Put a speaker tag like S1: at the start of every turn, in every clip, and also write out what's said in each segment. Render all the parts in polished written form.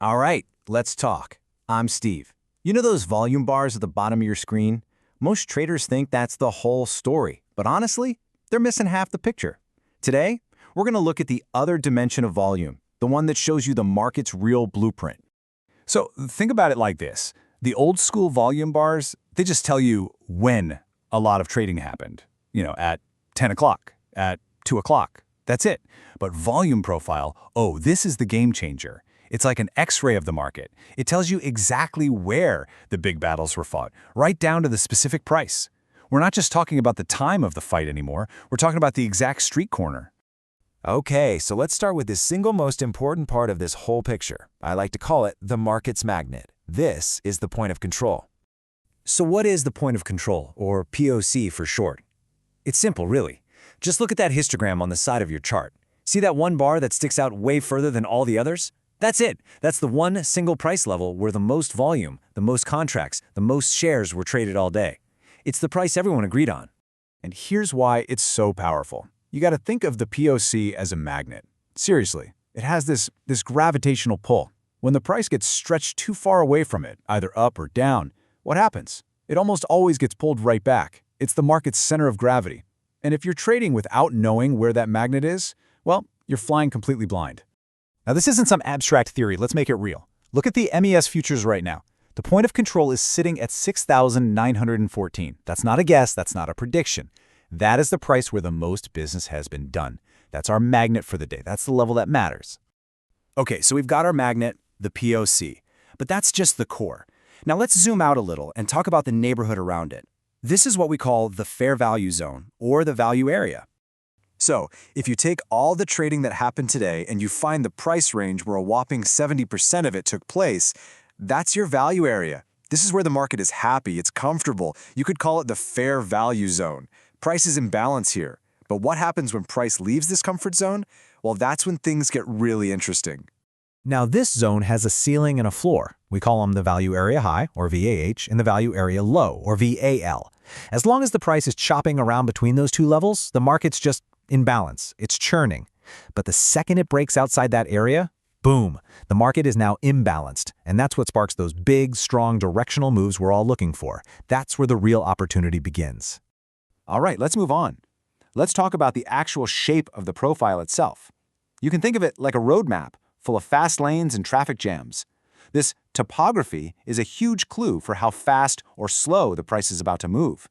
S1: All right, let's talk. I'm Steve. You know those volume bars at the bottom of your screen? Most traders think that's the whole story, but honestly, they're missing half the picture. Today, we're going to look at the other dimension of volume, the one that shows you the market's real blueprint.
S2: So think about it like this. The old school volume bars, they just tell you when a lot of trading happened. At 10 o'clock, at 2 o'clock. That's it. But volume profile, oh, this is the game changer. It's like an X-ray of the market. It tells you exactly where the big battles were fought, right down to the specific price. We're not just talking about the time of the fight anymore. We're talking about the exact street corner.
S3: Okay, so let's start with the single most important part of this whole picture. I like to call it the market's magnet. This is the point of control.
S1: So what is the point of control, or POC for short? It's simple, really. Just look at that histogram on the side of your chart. See that one bar that sticks out way further than all the others? That's it. That's the one single price level where the most volume, the most contracts, the most shares were traded all day. It's the price everyone agreed on.
S2: And here's why it's so powerful. You got to think of the POC as a magnet. Seriously, it has this gravitational pull. When the price gets stretched too far away from it, either up or down, what happens? It almost always gets pulled right back. It's the market's center of gravity. And if you're trading without knowing where that magnet is, well, you're flying completely blind. Now, this isn't some abstract theory. Let's make it real. Look at the MES futures right now. The point of control is sitting at 6,914. That's not a guess. That's not a prediction. That is the price where the most business has been done. That's our magnet for the day. That's the level that matters.
S1: Okay, so we've got our magnet, the POC, but that's just the core. Now let's zoom out a little and talk about the neighborhood around it. This is what we call the fair value zone, or the value area. So, if you take all the trading that happened today and you find the price range where a whopping 70% of it took place, that's your value area. This is where the market is happy, it's comfortable. You could call it the fair value zone. Price is in balance here. But what happens when price leaves this comfort zone? Well, that's when things get really interesting.
S3: Now, this zone has a ceiling and a floor. We call them the value area high, or VAH, and the value area low, or VAL. As long as the price is chopping around between those two levels, the market's just in balance. It's churning. But the second it breaks outside that area, boom, the market is now imbalanced. And that's what sparks those big, strong, directional moves we're all looking for. That's where the real opportunity begins.
S2: All right, let's move on. Let's talk about the actual shape of the profile itself. You can think of it like a roadmap full of fast lanes and traffic jams. This topography is a huge clue for how fast or slow the price is about to move.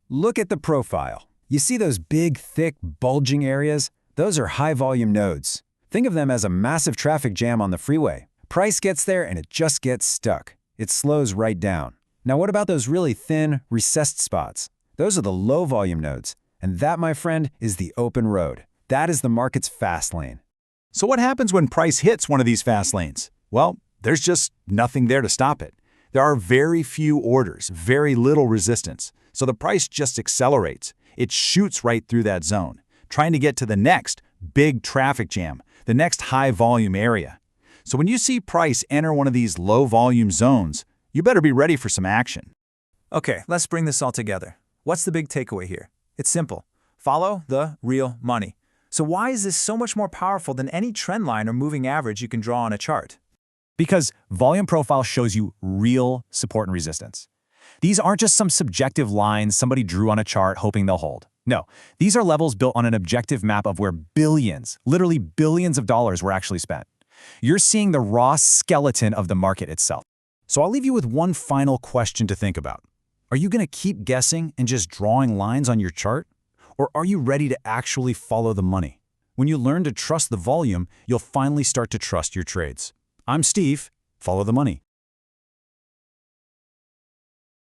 S4: Look at the profile. You see those big, thick, bulging areas? Those are high-volume nodes. Think of them as a massive traffic jam on the freeway. Price gets there and it just gets stuck. It slows right down. Now what about those really thin, recessed spots? Those are the low-volume nodes. And that, my friend, is the open road. That is the market's fast lane.
S2: So what happens when price hits one of these fast lanes? Well, there's just nothing there to stop it. There are very few orders, very little resistance. So the price just accelerates. It shoots right through that zone, trying to get to the next big traffic jam, the next high volume area. So when you see price enter one of these low volume zones, you better be ready for some action.
S5: Okay, let's bring this all together. What's the big takeaway here? It's simple. Follow the real money. So why is this so much more powerful than any trend line or moving average you can draw on a chart?
S2: Because volume profile shows you real support and resistance. These aren't just some subjective lines somebody drew on a chart hoping they'll hold. No, these are levels built on an objective map of where billions, literally billions of dollars were actually spent. You're seeing the raw skeleton of the market itself. So I'll leave you with one final question to think about. Are you going to keep guessing and just drawing lines on your chart? Or are you ready to actually follow the money? When you learn to trust the volume, you'll finally start to trust your trades. I'm Steve. Follow the money.